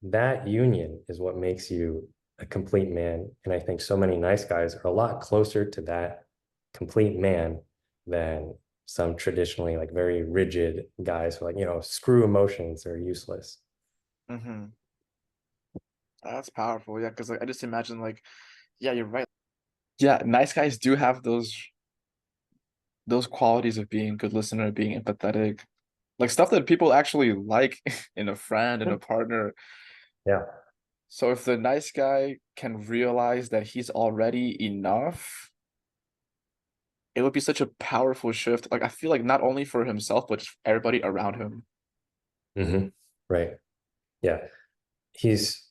[SPEAKER 2] that union is what makes you a complete man. And I think so many nice guys are a lot closer to that complete man than some traditionally like very rigid guys who are like, screw emotions, are useless.
[SPEAKER 1] hmm. That's powerful. Yeah, because like I just imagine like, yeah, you're right. Yeah, nice guys do have those qualities of being a good listener, being empathetic, like stuff that people actually like in a friend and a partner.
[SPEAKER 2] Yeah.
[SPEAKER 1] So if the nice guy can realize that he's already enough, it would be such a powerful shift. Like I feel like not only for himself, but just everybody around him.
[SPEAKER 2] Mm-hmm. Right. Yeah. He's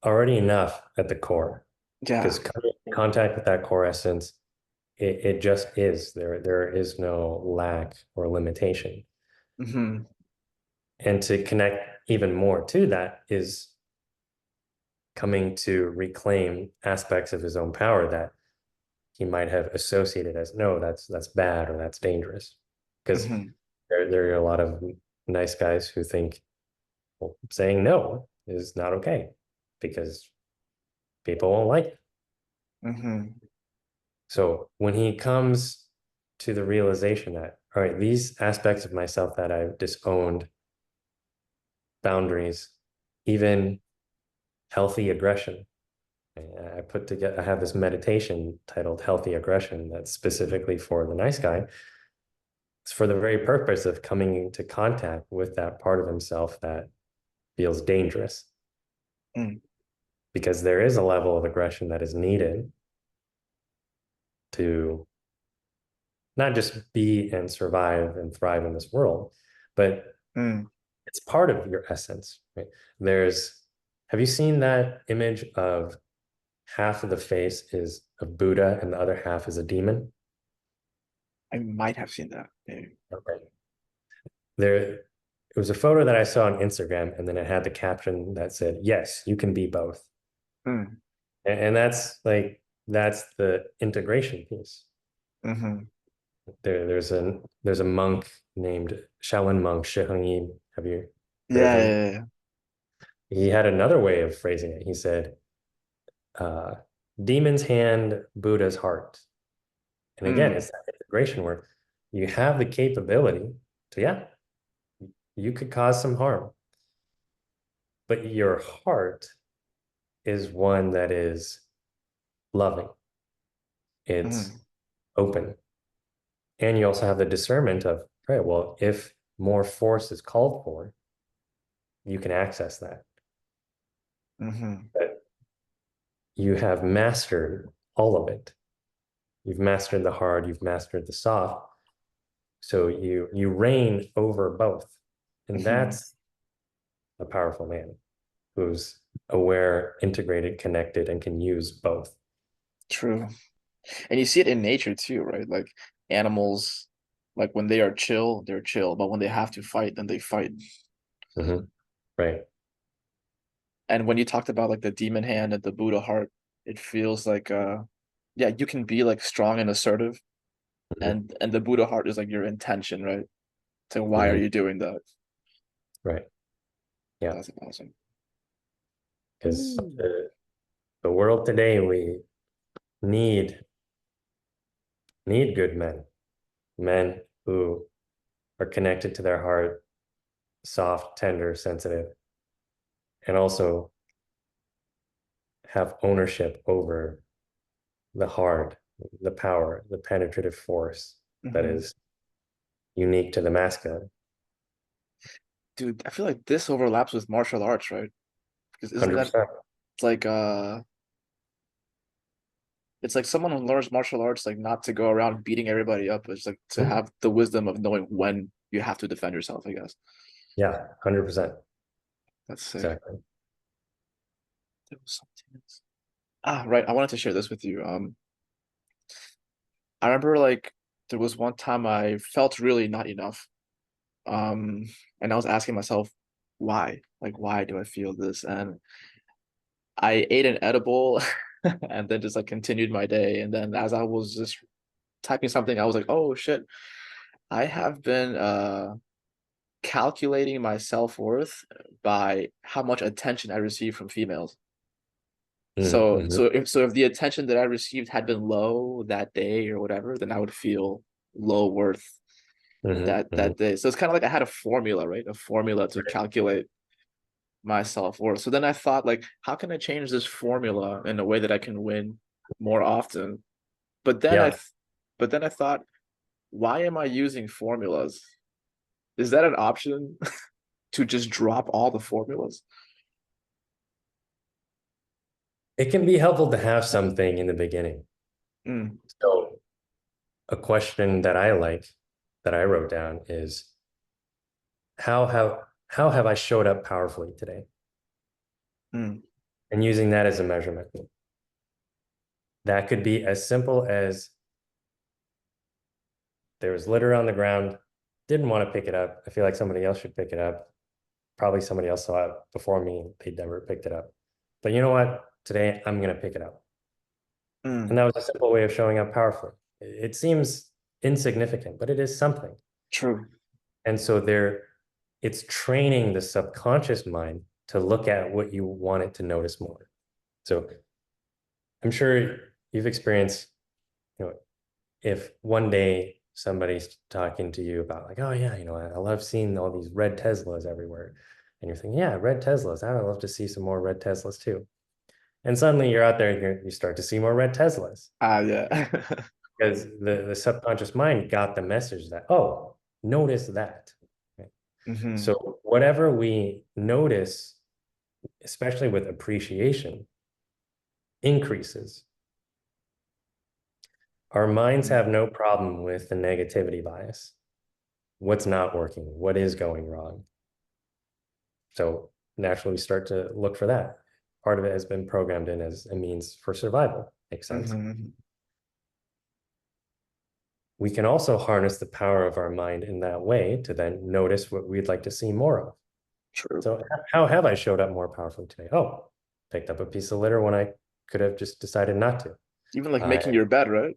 [SPEAKER 2] already enough at the core
[SPEAKER 1] Yeah.
[SPEAKER 2] because coming in contact with that core essence, it just is. There is no lack or limitation.
[SPEAKER 1] Hmm.
[SPEAKER 2] And to connect even more to that is coming to reclaim aspects of his own power that he might have associated as no, that's bad or that's dangerous. Because
[SPEAKER 1] Hmm.
[SPEAKER 2] there are a lot of nice guys who think, well, saying no is not okay because people won't like it.
[SPEAKER 1] Mm-hmm.
[SPEAKER 2] So when he comes to the realization that, all right, these aspects of myself that I've disowned, boundaries, even healthy aggression. I have this meditation titled Healthy Aggression that's specifically for the nice guy. It's for the very purpose of coming into contact with that part of himself that feels dangerous.
[SPEAKER 1] Mm.
[SPEAKER 2] Because there is a level of aggression that is needed to not just be and survive and thrive in this world, but
[SPEAKER 1] Mm.
[SPEAKER 2] it's part of your essence, right? Have you seen that image of half of the face is a Buddha and the other half is a demon?
[SPEAKER 1] I might have seen that. Maybe.
[SPEAKER 2] Okay. It was a photo that I saw on Instagram, and then it had the caption that said, "Yes, you can be both."
[SPEAKER 1] Mm.
[SPEAKER 2] And that's the integration piece.
[SPEAKER 1] Mm-hmm.
[SPEAKER 2] There's a monk named Shaolin monk Shi Hengyi. Have you heard of
[SPEAKER 1] Yeah,
[SPEAKER 2] him?
[SPEAKER 1] yeah, yeah.
[SPEAKER 2] He had another way of phrasing it. He said, uh, "Demon's hand, Buddha's heart." And again,
[SPEAKER 1] Mm.
[SPEAKER 2] it's that integration where you have the capability to, yeah, you could cause some harm, but your heart is one that is loving. It's
[SPEAKER 1] Mm.
[SPEAKER 2] open. And you also have the discernment of, right, well, if more force is called for, you can access that.
[SPEAKER 1] Mm-hmm.
[SPEAKER 2] But you have mastered all of it. You've mastered the hard, you've mastered the soft. So you reign over both. And
[SPEAKER 1] Mm-hmm.
[SPEAKER 2] that's a powerful man who's aware, integrated, connected, and can use both.
[SPEAKER 1] True. And you see it in nature too, right? Like animals, like when they are chill, they're chill, but when they have to fight, then they fight.
[SPEAKER 2] Mhm. Right.
[SPEAKER 1] And when you talked about like the demon hand and the Buddha heart, it feels like yeah, you can be like strong and assertive,
[SPEAKER 2] Mhm.
[SPEAKER 1] and the Buddha heart is like your intention, right? So why are
[SPEAKER 2] Mhm.
[SPEAKER 1] you doing that?
[SPEAKER 2] Right. Yeah.
[SPEAKER 1] That's awesome.
[SPEAKER 2] Because
[SPEAKER 1] Ooh.
[SPEAKER 2] the world today, we need need good men, men who are connected to their heart, soft, tender, sensitive, and also have ownership over the hard, the power, the penetrative force that
[SPEAKER 1] Hmm.
[SPEAKER 2] is unique to the masculine.
[SPEAKER 1] Dude, I feel like this overlaps with martial arts, right? Because isn't that
[SPEAKER 2] 100%.
[SPEAKER 1] it's like it's like someone who learns martial arts like not to go around beating everybody up, it's like to
[SPEAKER 2] Mhm.
[SPEAKER 1] have the wisdom of knowing when you have to defend yourself, I guess.
[SPEAKER 2] Yeah, 100%.
[SPEAKER 1] That's sick.
[SPEAKER 2] Exactly.
[SPEAKER 1] There was something else. Ah, right. I wanted to share this with you. I remember like there was one time I felt really not enough. Um, and I was asking myself, why? Like, why do I feel this? And I ate an edible and then just like continued my day. And then as I was just typing something, I was like, oh shit, I have been calculating my self-worth by how much attention I receive from females. So
[SPEAKER 2] Mm-hmm.
[SPEAKER 1] so if the attention that I received had been low that day or whatever, then I would feel low worth
[SPEAKER 2] Mm-hmm.
[SPEAKER 1] that day. So it's kind of like I had a formula, right? A formula to
[SPEAKER 2] Right.
[SPEAKER 1] calculate my self-worth. So then I thought like, how can I change this formula in a way that I can win more often? But then
[SPEAKER 2] Yeah,
[SPEAKER 1] but then I thought, why am I using formulas? Is that an option to just drop all the formulas?
[SPEAKER 2] it can be helpful to have something in the beginning.
[SPEAKER 1] Mm,
[SPEAKER 2] So a question that I like that I wrote down is how have I showed up powerfully today?
[SPEAKER 1] mm,
[SPEAKER 2] And using that as a measurement. That could be as simple as there was litter on the ground, didn't want to pick it up. I feel like somebody else should pick it up. Probably somebody else saw it before me. They never picked it up. But you know what? Today I'm going to pick it up. And
[SPEAKER 1] mm.
[SPEAKER 2] that was a simple way of showing up powerfully. It seems insignificant, but it is something.
[SPEAKER 1] True.
[SPEAKER 2] And so it's training the subconscious mind to look at what you want it to notice more. So I'm sure you've experienced, you know, if one day somebody's talking to you about like, oh yeah, I love seeing all these red Teslas everywhere. And you're thinking, yeah, red Teslas. I would love to see some more red Teslas too. And suddenly you're out there and you start to see more red Teslas
[SPEAKER 1] Ah, yeah.
[SPEAKER 2] because the subconscious mind got the message that, oh, notice that. Right?
[SPEAKER 1] Hmm.
[SPEAKER 2] So whatever we notice, especially with appreciation, increases. Our minds have no problem with the negativity bias. What's not working? What is going wrong? So naturally, we start to look for that. Part of it has been programmed in as a means for survival. Makes sense.
[SPEAKER 1] Hmm.
[SPEAKER 2] We can also harness the power of our mind in that way to then notice what we'd like to see more of.
[SPEAKER 1] True.
[SPEAKER 2] So how have I showed up more powerfully today? Oh, picked up a piece of litter when I could have just decided not to.
[SPEAKER 1] Even like
[SPEAKER 2] I
[SPEAKER 1] making your bed, right?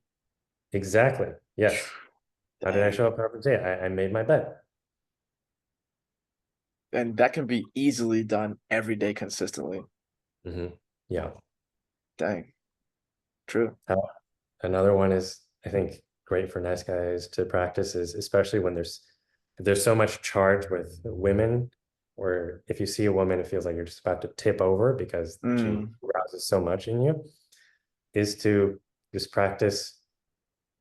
[SPEAKER 2] exactly. Yes. How did I
[SPEAKER 1] Dang.
[SPEAKER 2] show up powerfully today? I made my bed.
[SPEAKER 1] And that can be easily done every day consistently.
[SPEAKER 2] Mm-hmm. Yeah.
[SPEAKER 1] Dang. True.
[SPEAKER 2] Another one is, I think, great for nice guys to practice is especially when there's so much charge with women, or if you see a woman, it feels like you're just about to tip over because she
[SPEAKER 1] Mm.
[SPEAKER 2] arouses so much in you, is to just practice,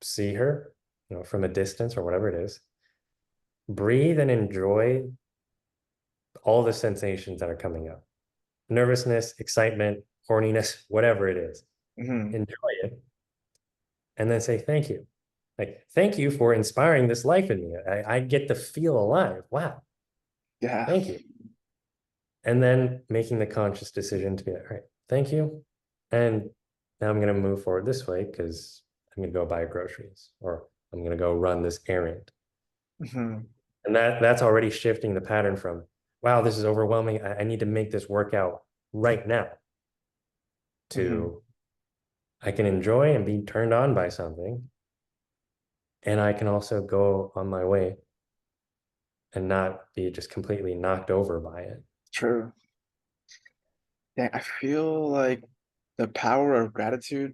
[SPEAKER 2] see her, from a distance or whatever it is, breathe and enjoy all the sensations that are coming up. Nervousness, excitement, horniness, whatever it is.
[SPEAKER 1] Hmm.
[SPEAKER 2] Enjoy it and then say thank you. Like, thank you for inspiring this life in me. I get to feel alive. Wow.
[SPEAKER 1] Yeah.
[SPEAKER 2] Thank you. And then making the conscious decision to be like, all right, thank you. And now I'm going to move forward this way because I'm going to go buy groceries or I'm going to go run this errand.
[SPEAKER 1] Hmm.
[SPEAKER 2] And that's already shifting the pattern from, wow, this is overwhelming. I need to make this work out right now
[SPEAKER 1] Hmm.
[SPEAKER 2] to I can enjoy and be turned on by something. And I can also go on my way and not be just completely knocked over by it.
[SPEAKER 1] True. Dang, I feel like the power of gratitude,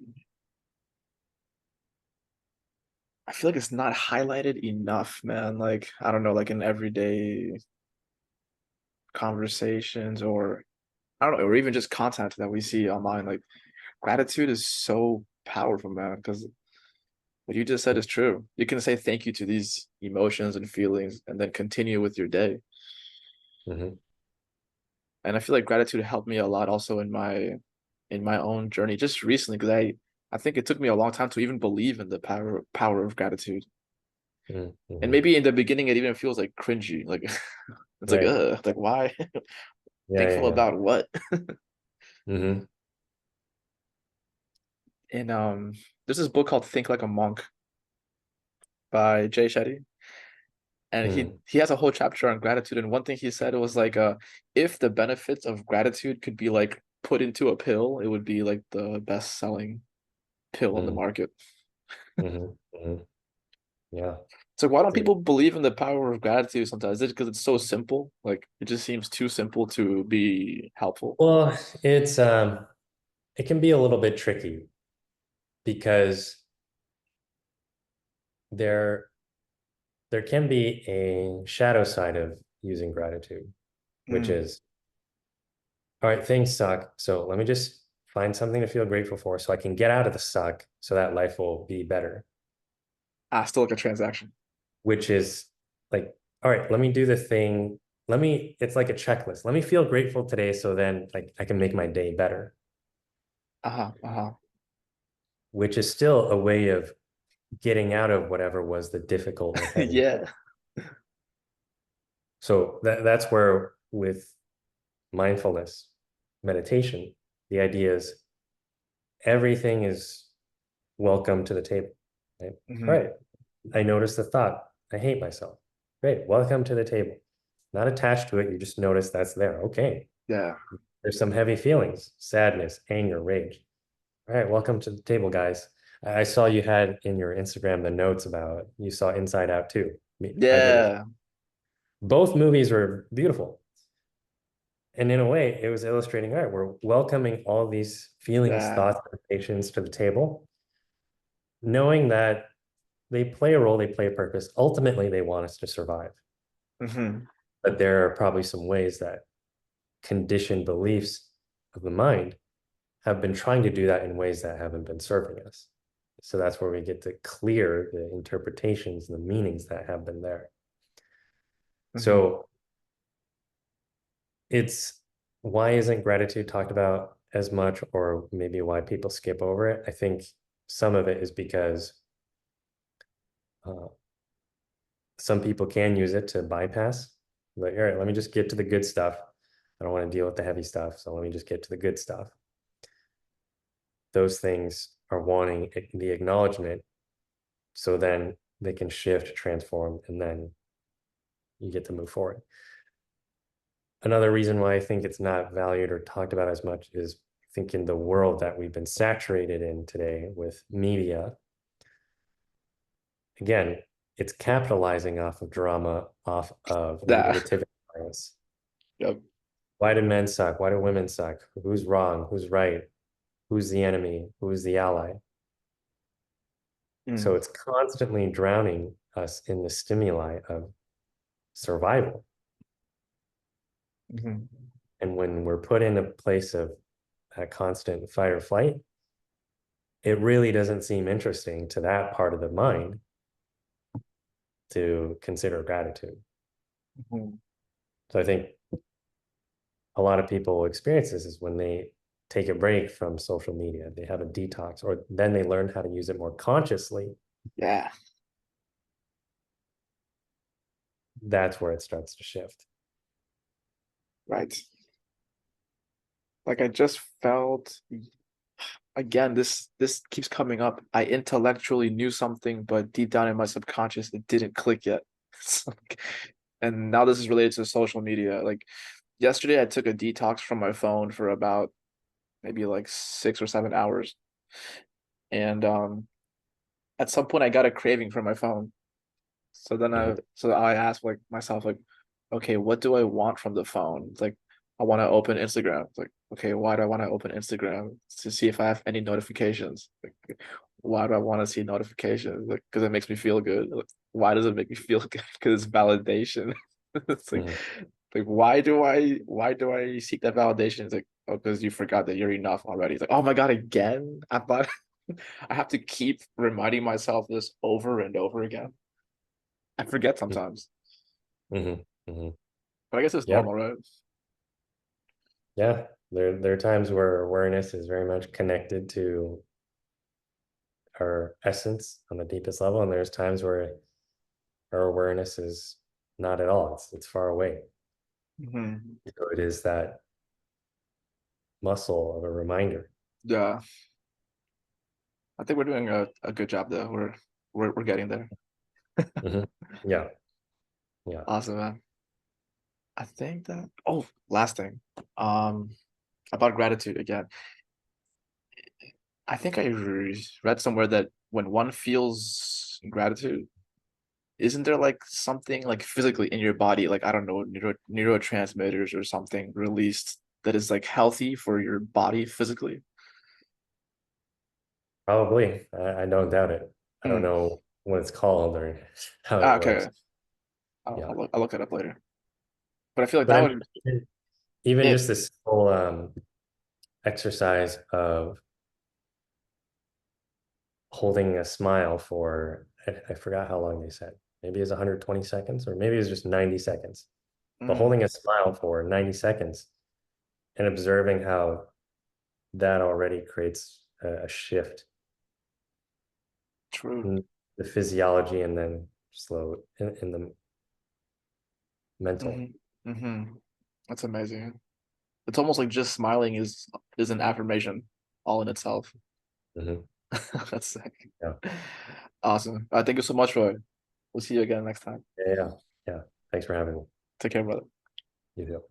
[SPEAKER 1] I feel like it's not highlighted enough, man. Like, I don't know, like in everyday conversations or I don't know, or even just content that we see online. Like, gratitude is so powerful, man, because what you just said is true. You can say thank you to these emotions and feelings and then continue with your day.
[SPEAKER 2] Mm-hmm.
[SPEAKER 1] And I feel like gratitude helped me a lot also in my own journey just recently because I think it took me a long time to even believe in the power of gratitude. And
[SPEAKER 2] Mm-hmm.
[SPEAKER 1] maybe in the beginning it even feels like cringy. Like it's
[SPEAKER 2] Right.
[SPEAKER 1] like why?
[SPEAKER 2] Yeah, yeah,
[SPEAKER 1] Thankful
[SPEAKER 2] yeah.
[SPEAKER 1] about what?
[SPEAKER 2] Mm-hmm.
[SPEAKER 1] And there's this book called Think Like a Monk by Jay Shetty. And
[SPEAKER 2] Mm-hmm.
[SPEAKER 1] he has a whole chapter on gratitude. And one thing he said was like if the benefits of gratitude could be like put into a pill, it would be like the best selling pill on the market.
[SPEAKER 2] Mm-hmm. Mm-hmm. Yeah.
[SPEAKER 1] So why don't
[SPEAKER 2] Dude.
[SPEAKER 1] people believe in the power of gratitude sometimes? Is it because it's so simple? Like it just seems too simple to be helpful.
[SPEAKER 2] Well, it can be a little bit tricky because there there can be a shadow side of using gratitude, which
[SPEAKER 1] Mm.
[SPEAKER 2] is, all right, things suck. So let me just find something to feel grateful for so I can get out of the suck so that life will be better,
[SPEAKER 1] Ah, still like a transaction.
[SPEAKER 2] which is like, all right, let me do the thing. It's like a checklist. Let me feel grateful today so then like I can make my day better,
[SPEAKER 1] Uh-huh. Uh-huh.
[SPEAKER 2] which is still a way of getting out of whatever was the difficult or heavy.
[SPEAKER 1] Yeah.
[SPEAKER 2] So that's where with mindfulness meditation, the idea is everything is welcome to the table. Right? All
[SPEAKER 1] Hmm.
[SPEAKER 2] right. I noticed the thought. I hate myself. Great. Welcome to the table. Not attached to it. You just notice that's there. Okay.
[SPEAKER 1] Yeah.
[SPEAKER 2] There's some heavy feelings, sadness, anger, rage. All right. Welcome to the table, guys. I saw you had in your Instagram the notes about you saw Inside Out too. I did as well.
[SPEAKER 1] Yeah.
[SPEAKER 2] Both movies were beautiful. And in a way, it was illustrating, all right, we're welcoming all these feelings,
[SPEAKER 1] Yeah.
[SPEAKER 2] thoughts, sensations to the table, knowing that they play a role, they play a purpose. Ultimately, they want us to survive.
[SPEAKER 1] Mm-hmm.
[SPEAKER 2] But there are probably some ways that conditioned beliefs of the mind have been trying to do that in ways that haven't been serving us. So that's where we get to clear the interpretations and the meanings that have been there.
[SPEAKER 1] Mm-hmm.
[SPEAKER 2] So it's why isn't gratitude talked about as much, or maybe why people skip over it? I think some of it is because uh, some people can use it to bypass. Like, all right, let me just get to the good stuff. I don't want to deal with the heavy stuff. So let me just get to the good stuff. Those things are wanting the acknowledgement. So then they can shift, transform, and then you get to move forward. Another reason why I think it's not valued or talked about as much is I think in the world that we've been saturated in today with media, again, it's capitalizing off of drama, off of
[SPEAKER 1] Yeah.
[SPEAKER 2] negativity bias.
[SPEAKER 1] Yep.
[SPEAKER 2] Why do men suck? Why do women suck? Who's wrong? Who's right? Who's the enemy? Who's the ally?
[SPEAKER 1] Mm.
[SPEAKER 2] So it's constantly drowning us in the stimuli of survival.
[SPEAKER 1] Mm-hmm.
[SPEAKER 2] And when we're put in a place of that constant fight or flight, it really doesn't seem interesting to that part of the mind to consider gratitude.
[SPEAKER 1] Mm-hmm.
[SPEAKER 2] So I think a lot of people experience this is when they take a break from social media, they have a detox, or then they learn how to use it more consciously.
[SPEAKER 1] Yeah.
[SPEAKER 2] That's where it starts to shift.
[SPEAKER 1] Right. Like I just felt again, this keeps coming up. I intellectually knew something, but deep down in my subconscious, it didn't click yet. And now this is related to social media. Like yesterday, I took a detox from my phone for about maybe like 6 or 7 hours, and at some point, I got a craving for my phone.
[SPEAKER 2] Mhm,
[SPEAKER 1] So I asked like myself like, okay, what do I want from the phone? It's like I want to open Instagram. It's like, okay, why do I want to open Instagram? To see if I have any notifications. Like, why do I want to see notifications? Like, because it makes me feel good. Like, why does it make me feel good? Because it's validation. It's
[SPEAKER 2] mhm,
[SPEAKER 1] like why do I seek that validation? It's like, oh, because you forgot that you're enough already. It's like, oh my God, again? I thought I have to keep reminding myself this over and over again. I forget sometimes,
[SPEAKER 2] mhm, mhm.
[SPEAKER 1] but I guess it's
[SPEAKER 2] Yeah,
[SPEAKER 1] normal, right?
[SPEAKER 2] yeah. There are times where awareness is very much connected to our essence on the deepest level, and there's times where our awareness is not at all. It's far away.
[SPEAKER 1] Hmm.
[SPEAKER 2] So it is that muscle of a reminder.
[SPEAKER 1] Yeah, I think we're doing a good job though. We're getting there.
[SPEAKER 2] Mhm. Yeah, yeah.
[SPEAKER 1] Awesome, man. I think that last thing. Um about gratitude again. I think I read somewhere that when one feels gratitude, isn't there like something like physically in your body, like I don't know, neurotransmitters or something released that is like healthy for your body physically?
[SPEAKER 2] Probably. I don't doubt it. I don't
[SPEAKER 1] Hmm.
[SPEAKER 2] know what it's called or how it
[SPEAKER 1] Ah,
[SPEAKER 2] works.
[SPEAKER 1] okay. I'll,
[SPEAKER 2] Yeah.
[SPEAKER 1] I'll look it up later. But I feel like
[SPEAKER 2] But
[SPEAKER 1] that
[SPEAKER 2] I mean,
[SPEAKER 1] would
[SPEAKER 2] even
[SPEAKER 1] it.
[SPEAKER 2] just this whole exercise of holding a smile for, I forgot how long they said. Maybe it's 120 seconds, or maybe it's just 90 seconds. But
[SPEAKER 1] Mm,
[SPEAKER 2] holding a smile for 90 seconds and observing how that already creates a shift
[SPEAKER 1] true.
[SPEAKER 2] in the physiology and then slow in the mental.
[SPEAKER 1] Hmm. Hmm. That's amazing. It's almost like just smiling is an affirmation all in itself.
[SPEAKER 2] Mhm.
[SPEAKER 1] That's sick.
[SPEAKER 2] Yeah.
[SPEAKER 1] Awesome. Thank you so much, Roy. We'll see you again next time.
[SPEAKER 2] Yeah. Yeah. Yeah. Thanks for having me.
[SPEAKER 1] Take care, brother.
[SPEAKER 2] You too.